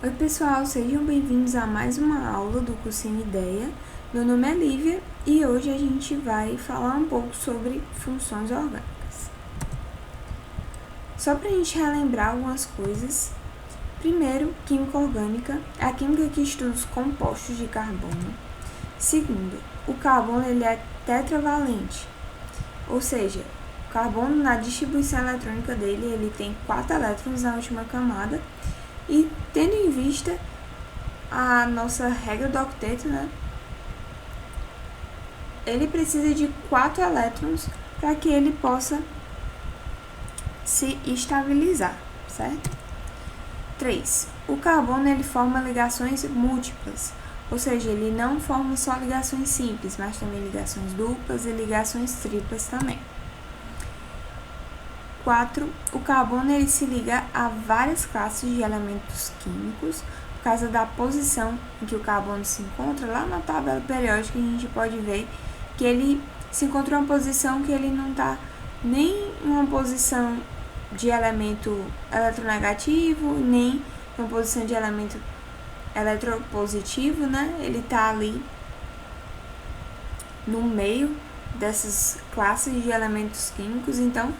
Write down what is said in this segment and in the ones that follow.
Oi pessoal, sejam bem-vindos a mais uma aula do cursinho Ideia. Meu nome é Lívia e hoje a gente vai falar um pouco sobre funções orgânicas. Só para a gente relembrar algumas coisas. Primeiro, química orgânica é a química que estuda os compostos de carbono. Segundo, o carbono ele é tetravalente, ou seja, o carbono na distribuição eletrônica dele ele tem 4 elétrons na última camada. E tendo em vista a nossa regra do octeto, né, ele precisa de 4 elétrons para que ele possa se estabilizar, certo? 3. O carbono ele forma ligações múltiplas, ou seja, ele não forma só ligações simples, mas também ligações duplas e ligações triplas também. 4. O carbono ele se liga a várias classes de elementos químicos por causa da posição em que o carbono se encontra. Lá na tabela periódica a gente pode ver que ele se encontra em uma posição que ele não está nem em uma posição de elemento eletronegativo, nem em uma posição de elemento eletropositivo, né? Ele está ali no meio dessas classes de elementos químicos, então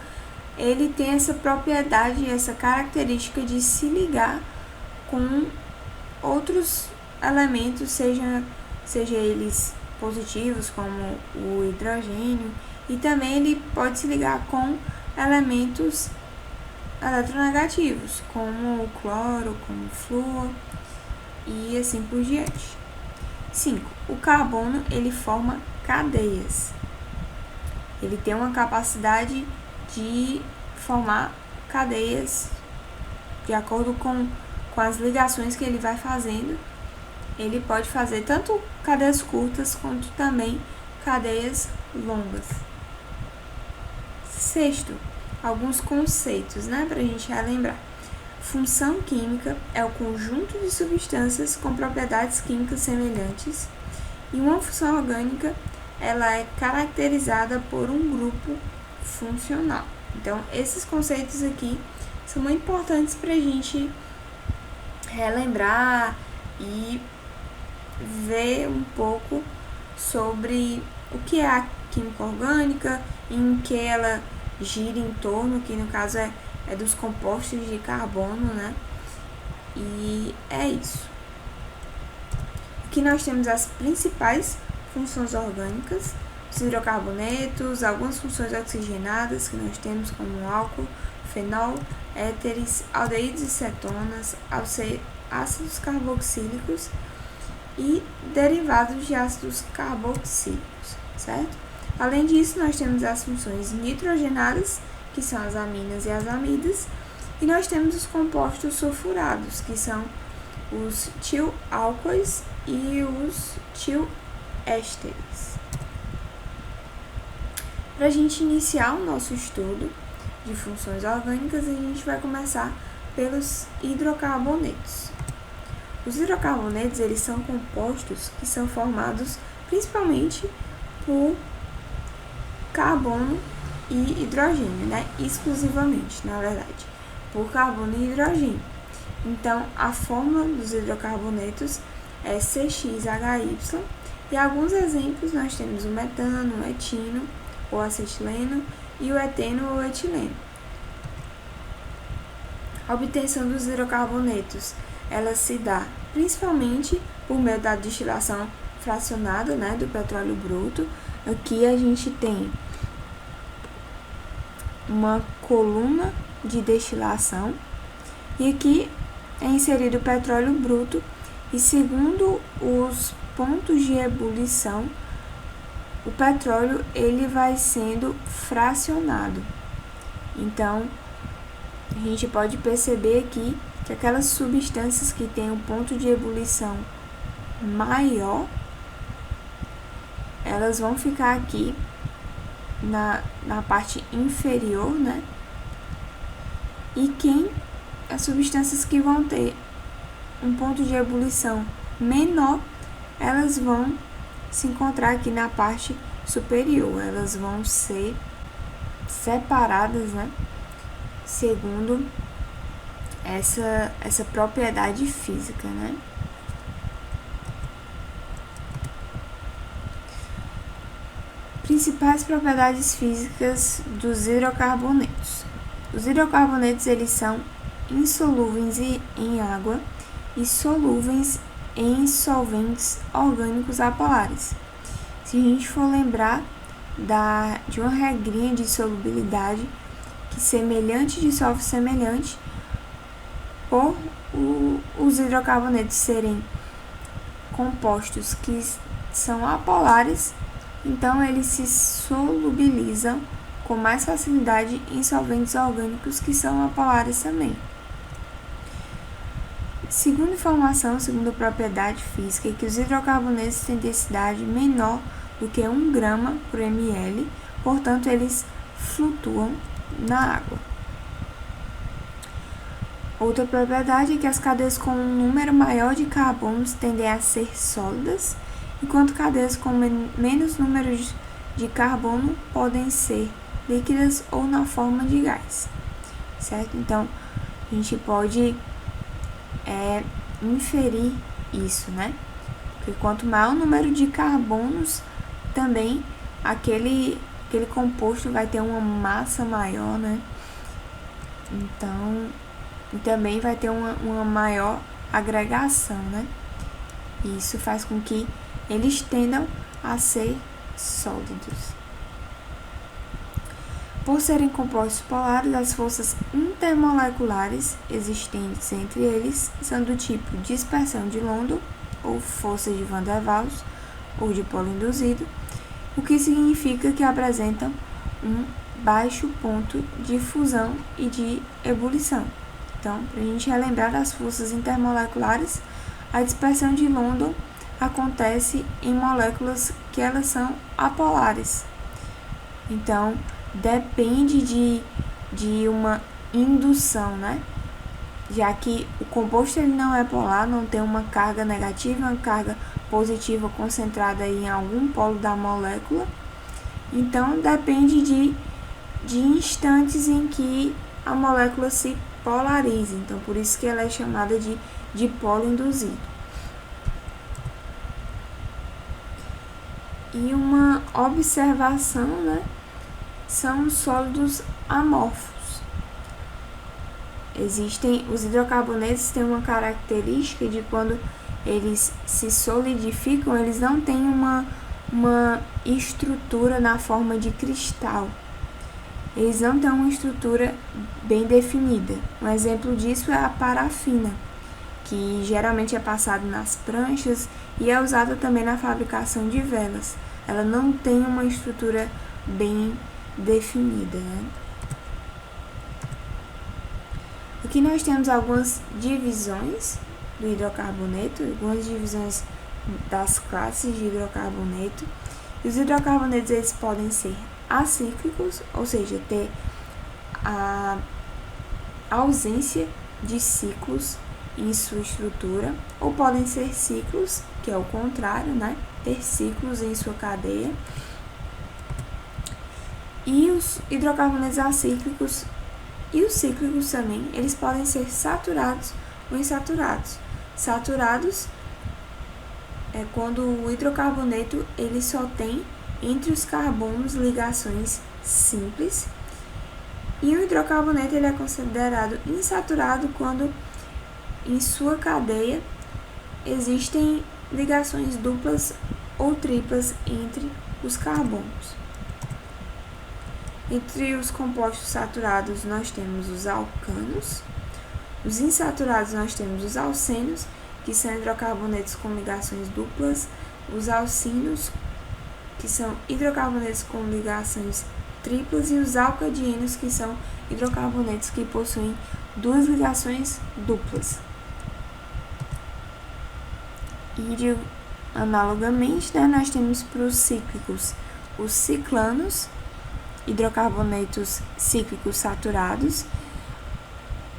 ele tem essa propriedade, essa característica de se ligar com outros elementos, seja eles positivos, como o hidrogênio, e também ele pode se ligar com elementos eletronegativos, como o cloro, como o flúor, e assim por diante. 5. O carbono, ele forma cadeias. Ele tem uma capacidade de formar cadeias de acordo com as ligações que ele vai fazendo. Ele pode fazer tanto cadeias curtas quanto também cadeias longas. 6. Alguns conceitos, né, para a gente relembrar. Função química é o conjunto de substâncias com propriedades químicas semelhantes, e uma função orgânica ela é caracterizada por um grupo funcional. Então, esses conceitos aqui são muito importantes para a gente relembrar e ver um pouco sobre o que é a química orgânica, em que ela gira em torno, que no caso é dos compostos de carbono, né? E é isso. Aqui nós temos as principais funções orgânicas, os hidrocarbonetos, algumas funções oxigenadas que nós temos como álcool, fenol, éteres, aldeídos e cetonas, ácidos carboxílicos e derivados de ácidos carboxílicos, certo? Além disso, nós temos as funções nitrogenadas, que são as aminas e as amidas, e nós temos os compostos sulfurados, que são os tioálcoois e os tioésteres. Para a gente iniciar o nosso estudo de funções orgânicas, a gente vai começar pelos hidrocarbonetos. Os hidrocarbonetos eles são compostos que são formados principalmente por carbono e hidrogênio, né? Exclusivamente, na verdade, por carbono e hidrogênio. Então, a fórmula dos hidrocarbonetos é CXHY, e alguns exemplos nós temos o metano, o etino, o acetileno e o eteno ou etileno. A obtenção dos hidrocarbonetos ela se dá principalmente por meio da destilação fracionada, né, do petróleo bruto. Aqui a gente tem uma coluna de destilação e aqui é inserido o petróleo bruto, e segundo os pontos de ebulição, o petróleo ele vai sendo fracionado. Então, a gente pode perceber aqui que aquelas substâncias que têm um ponto de ebulição maior, elas vão ficar aqui na parte inferior, né? E as substâncias que vão ter um ponto de ebulição menor, elas vão se encontrar aqui na parte superior. Elas vão ser separadas, né, segundo essa propriedade física, né? Principais propriedades físicas dos hidrocarbonetos. Os hidrocarbonetos eles são insolúveis em água e solúveis em solventes orgânicos apolares. Se a gente for lembrar de uma regrinha de solubilidade, que semelhante dissolve semelhante, por os hidrocarbonetos serem compostos que são apolares, então eles se solubilizam com mais facilidade em solventes orgânicos que são apolares também. Segunda propriedade física, é que os hidrocarbonetos têm densidade menor do que 1 grama por ml, portanto eles flutuam na água. Outra propriedade é que as cadeias com um número maior de carbonos tendem a ser sólidas, enquanto cadeias com menos número de carbono podem ser líquidas ou na forma de gás, certo? Então, a gente pode inferir isso, né? Porque quanto maior o número de carbonos, também aquele composto vai ter uma massa maior, né? Então, e também vai ter uma maior agregação, né? E isso faz com que eles tendam a ser sólidos. Por serem compostos polares, as forças intermoleculares existentes entre eles são do tipo dispersão de London, ou força de Van der Waals, ou de polo induzido, o que significa que apresentam um baixo ponto de fusão e de ebulição. Então, para a gente relembrar das forças intermoleculares, a dispersão de London acontece em moléculas que elas são apolares. Então, depende de uma indução, né? Já que o composto ele não é polar, não tem uma carga negativa, uma carga positiva concentrada em algum polo da molécula. Então, depende de instantes em que a molécula se polariza. Então, por isso que ela é chamada de polo induzido. E uma observação, né, são os sólidos amorfos. Os hidrocarbonetos têm uma característica de quando eles se solidificam, eles não têm uma estrutura na forma de cristal. Eles não têm uma estrutura bem definida. Um exemplo disso é a parafina, que geralmente é passada nas pranchas e é usada também na fabricação de velas. Ela não tem uma estrutura bem definida, né? Aqui nós temos algumas divisões do hidrocarboneto, algumas divisões das classes de hidrocarboneto. E os hidrocarbonetos eles podem ser acíclicos, ou seja, ter a ausência de ciclos em sua estrutura, ou podem ser ciclos, que é o contrário, né? Ter ciclos em sua cadeia. E os hidrocarbonetos acíclicos e os cíclicos também, eles podem ser saturados ou insaturados. Saturados é quando o hidrocarboneto ele só tem entre os carbonos ligações simples, e o hidrocarboneto ele é considerado insaturado quando em sua cadeia existem ligações duplas ou triplas entre os carbonos. Entre os compostos saturados nós temos os alcanos, os insaturados nós temos os alcenos, que são hidrocarbonetos com ligações duplas, os alcinos, que são hidrocarbonetos com ligações triplas, e os alcadienos, que são hidrocarbonetos que possuem duas ligações duplas. E analogamente, né, nós temos para os cíclicos os ciclanos, hidrocarbonetos cíclicos saturados,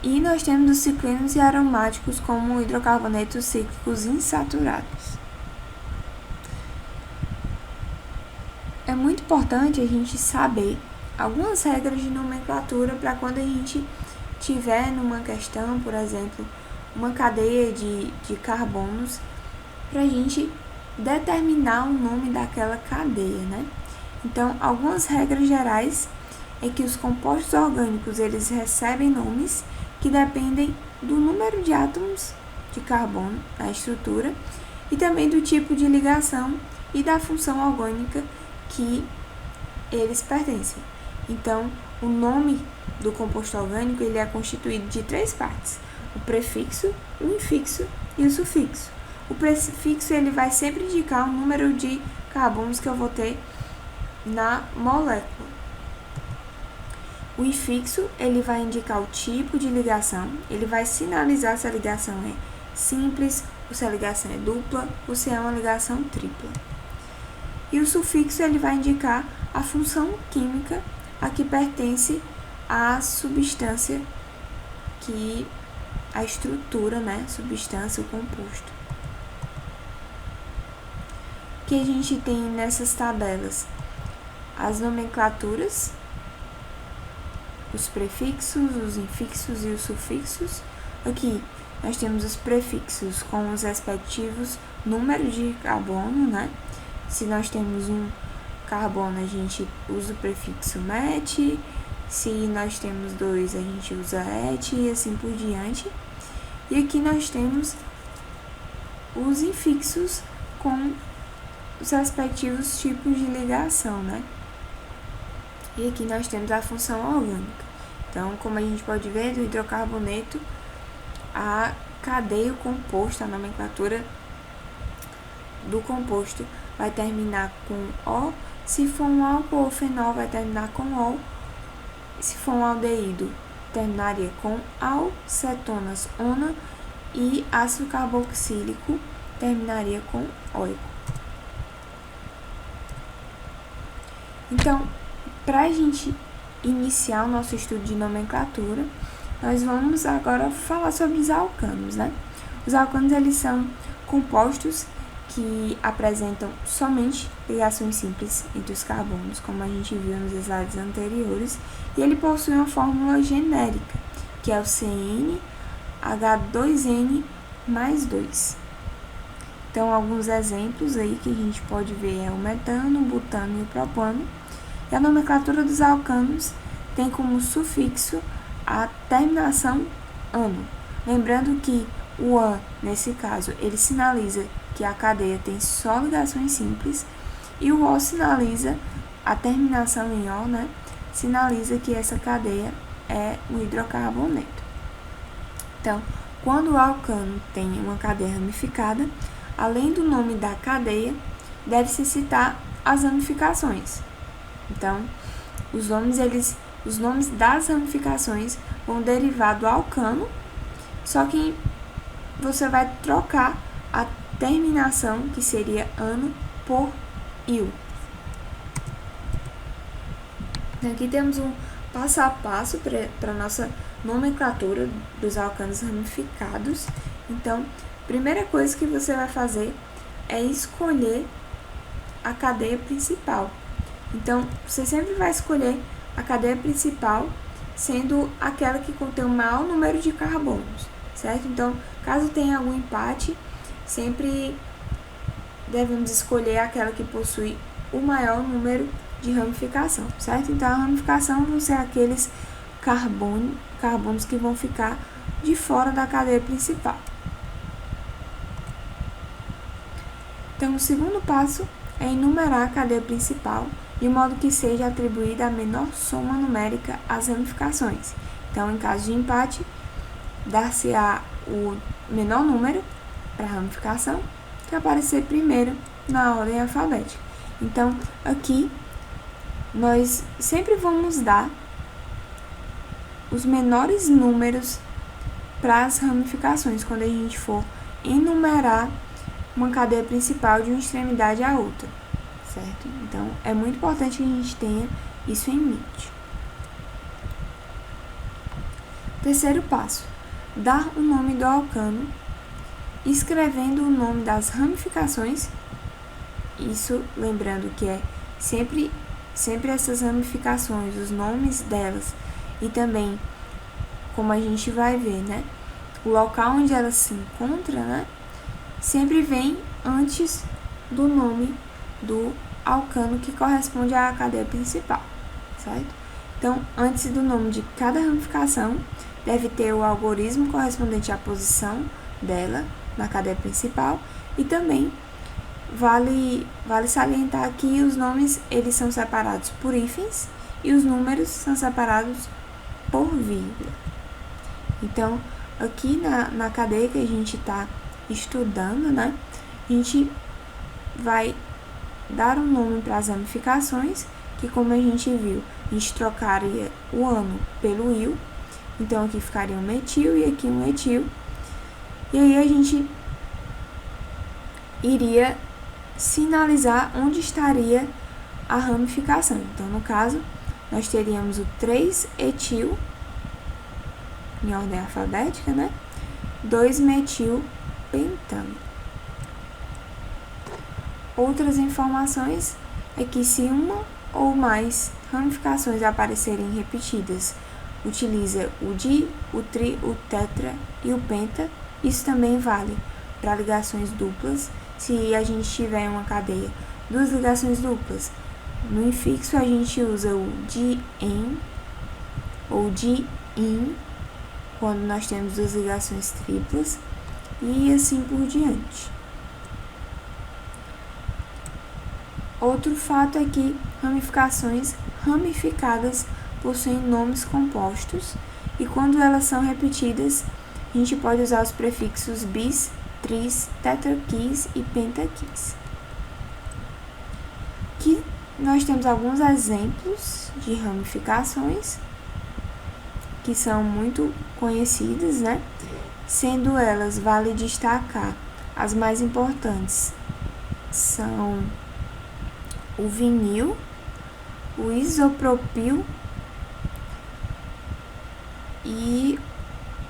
e nós temos os ciclinos e aromáticos como hidrocarbonetos cíclicos insaturados. É muito importante a gente saber algumas regras de nomenclatura para quando a gente tiver numa questão, por exemplo, uma cadeia de carbonos, para a gente determinar o nome daquela cadeia, né? Então, algumas regras gerais é que os compostos orgânicos eles recebem nomes que dependem do número de átomos de carbono na estrutura e também do tipo de ligação e da função orgânica que eles pertencem. Então, o nome do composto orgânico ele é constituído de 3 partes: o prefixo, o infixo e o sufixo. O prefixo ele vai sempre indicar o número de carbonos que eu vou ter na molécula. O infixo ele vai indicar o tipo de ligação, ele vai sinalizar se a ligação é simples, ou se a ligação é dupla, ou se é uma ligação tripla. E o sufixo ele vai indicar a função química a que pertence a substância que a estrutura, né, substância, o composto. O que a gente tem nessas tabelas? As nomenclaturas, os prefixos, os infixos e os sufixos. Aqui nós temos os prefixos com os respectivos números de carbono, né? Se nós temos um carbono, a gente usa o prefixo met. Se nós temos 2, a gente usa et e assim por diante. E aqui nós temos os infixos com os respectivos tipos de ligação, né? E aqui nós temos a função orgânica. Então, como a gente pode ver, do hidrocarboneto, a cadeia, o composto, a nomenclatura do composto vai terminar com O. Se for um álcool ou fenol, vai terminar com O. Se for um aldeído, terminaria com al, cetonas, ona, e ácido carboxílico terminaria com oico. Então, para a gente iniciar o nosso estudo de nomenclatura, nós vamos agora falar sobre os alcanos, né? Os alcanos, eles são compostos que apresentam somente ligações simples entre os carbonos, como a gente viu nos slides anteriores, e ele possui uma fórmula genérica, que é o CnH2n mais 2. Então, alguns exemplos aí que a gente pode ver é o metano, o butano e o propano. E a nomenclatura dos alcanos tem como sufixo a terminação ano. Lembrando que o an, nesse caso, ele sinaliza que a cadeia tem só ligações simples, e o O sinaliza a terminação em O, né? Sinaliza que essa cadeia é um hidrocarboneto. Então, quando o alcano tem uma cadeia ramificada, além do nome da cadeia, deve-se citar as ramificações. Então, os nomes das ramificações vão derivar do alcano, só que você vai trocar a terminação, que seria ano, por il. Aqui temos um passo a passo para a nossa nomenclatura dos alcanos ramificados. Então, a primeira coisa que você vai fazer é escolher a cadeia principal. Então, você sempre vai escolher a cadeia principal sendo aquela que contém o maior número de carbonos, certo? Então, caso tenha algum empate, sempre devemos escolher aquela que possui o maior número de ramificação, certo? Então, a ramificação vão ser aqueles carbonos que vão ficar de fora da cadeia principal. Então, o segundo passo é enumerar a cadeia principal de modo que seja atribuída a menor soma numérica às ramificações. Então, em caso de empate, dar-se-á o menor número para a ramificação que aparecer primeiro na ordem alfabética. Então, aqui, nós sempre vamos dar os menores números para as ramificações, quando a gente for enumerar uma cadeia principal de uma extremidade à outra, certo? Então, é muito importante que a gente tenha isso em mente. Terceiro passo, dar o nome do alcano, escrevendo o nome das ramificações, isso lembrando que é sempre essas ramificações, os nomes delas, e também como a gente vai ver, né? O local onde ela se encontra, né? Sempre vem antes do nome do alcano que corresponde à cadeia principal, certo? Então, antes do nome de cada ramificação, deve ter o algoritmo correspondente à posição dela na cadeia principal e também vale salientar que os nomes eles são separados por hífens e os números são separados por vírgula. Então, aqui na cadeia que a gente está estudando, né, a gente vai dar um nome para as ramificações, que como a gente viu, a gente trocaria o ano pelo il, então aqui ficaria um metil e aqui um etil, e aí a gente iria sinalizar onde estaria a ramificação. Então, no caso, nós teríamos o 3-etil, em ordem alfabética, né? 2-metil-pentano. Outras informações é que se uma ou mais ramificações aparecerem repetidas, utiliza o di, o tri, o tetra e o penta. Isso também vale para ligações duplas. Se a gente tiver uma cadeia, duas ligações duplas, no infixo a gente usa o di-en ou di-in, quando nós temos duas ligações triplas, e assim por diante. Outro fato é que ramificações ramificadas possuem nomes compostos, e quando elas são repetidas, a gente pode usar os prefixos bis, tris, tetraquis e pentaquis. Aqui nós temos alguns exemplos de ramificações que são muito conhecidas, né? Sendo elas, vale destacar, as mais importantes são o vinil, o isopropil e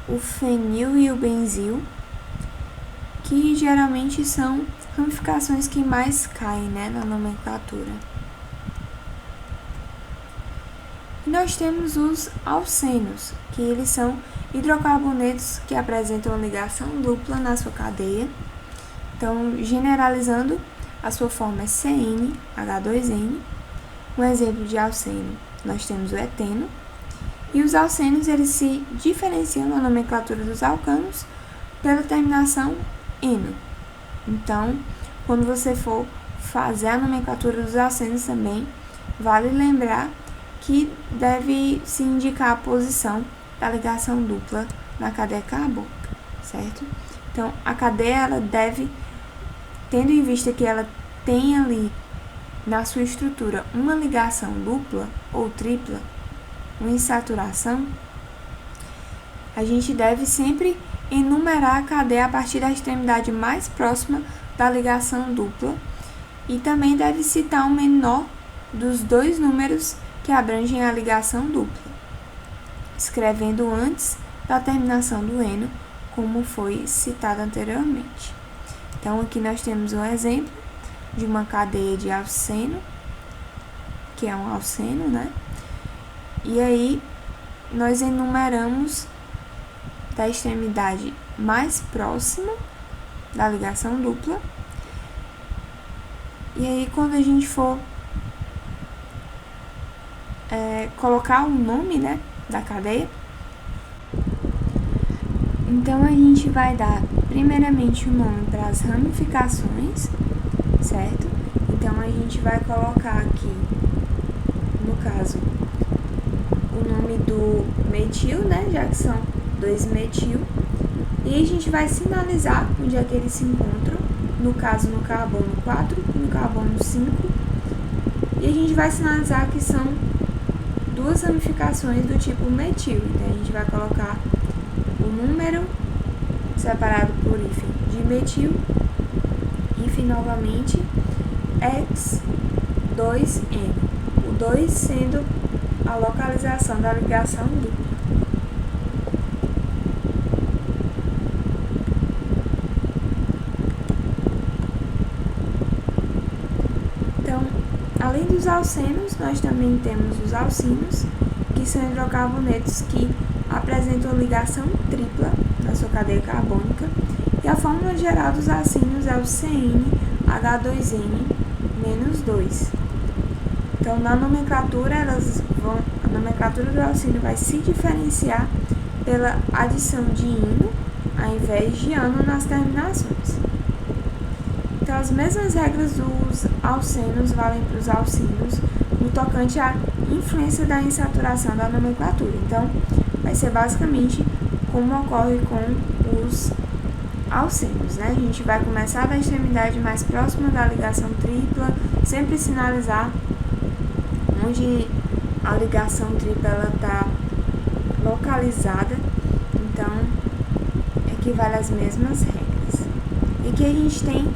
o fenil e o benzil, que geralmente são ramificações que mais caem, né, na nomenclatura. E nós temos os alcenos, que eles são hidrocarbonetos que apresentam uma ligação dupla na sua cadeia. Então, generalizando, a sua forma é CnH2n. Um exemplo de alceno, nós temos o eteno. E os alcenos, eles se diferenciam na nomenclatura dos alcanos pela terminação eno. Então, quando você for fazer a nomenclatura dos alcenos também, vale lembrar que deve se indicar a posição da ligação dupla na cadeia carbônica, certo? Então, a cadeia, ela deve, tendo em vista que ela tem ali na sua estrutura uma ligação dupla ou tripla, uma insaturação, a gente deve sempre enumerar a cadeia a partir da extremidade mais próxima da ligação dupla e também deve citar o menor dos dois números que abrangem a ligação dupla, escrevendo antes da terminação do eno, como foi citado anteriormente. Então, aqui nós temos um exemplo de uma cadeia de alceno, que é um alceno, né? E aí, nós enumeramos da extremidade mais próxima da ligação dupla. E aí, quando a gente for colocar o nome, né, da cadeia, então a gente vai dar primeiramente o nome para as ramificações, certo? Então a gente vai colocar aqui, no caso, o nome do metil, né, já que são 2-metil, e a gente vai sinalizar onde é que eles se encontram, no caso no carbono 4 e no carbono 5, e a gente vai sinalizar que são duas ramificações do tipo metil. Então a gente vai colocar o número separado por hífen de metil, hífen novamente, X2N, o 2 sendo a localização da ligação dupla. Então, além dos alcenos, nós também temos os alcinos, que são hidrocarbonetos que apresentam ligação tripla na sua cadeia carbônica. E a fórmula geral dos alcínios é o CnH2n-2. Então, na nomenclatura, a nomenclatura do alcínio vai se diferenciar pela adição de ino ao invés de ano nas terminações. Então, as mesmas regras dos alcenos valem para os alcínios no tocante à influência da insaturação da nomenclatura. Então, vai ser basicamente como ocorre com os alcenos, né? A gente vai começar da extremidade mais próxima da ligação tripla, sempre sinalizar onde a ligação tripla está localizada, então equivale às mesmas regras. E aqui a gente tem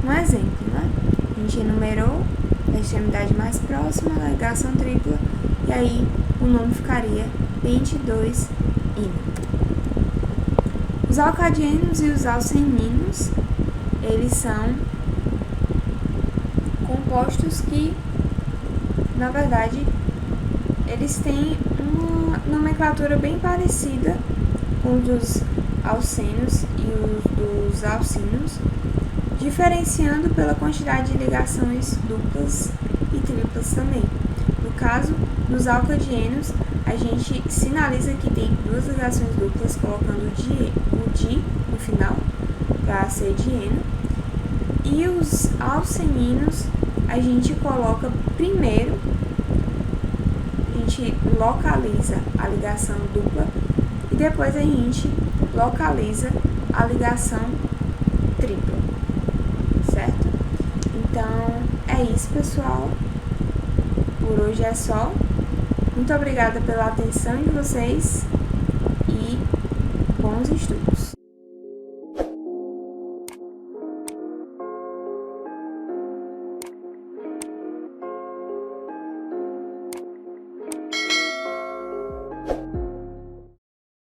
um exemplo, né? A gente enumerou a extremidade mais próxima da ligação tripla, e aí o nome ficaria pente 2-ino. Os alcadienos e os alceninos, eles são compostos que, na verdade, eles têm uma nomenclatura bem parecida com os dos alcenos e os dos alcínios, diferenciando pela quantidade de ligações duplas e triplas também. No caso dos alcadienos, a gente sinaliza que tem duas ligações duplas, colocando o di no final para ser dieno. E os alceninos, a gente coloca primeiro, a gente localiza a ligação dupla e depois a gente localiza a ligação tripla, certo? Então, é isso, pessoal. Por hoje é só. Muito obrigada pela atenção de vocês e bons estudos!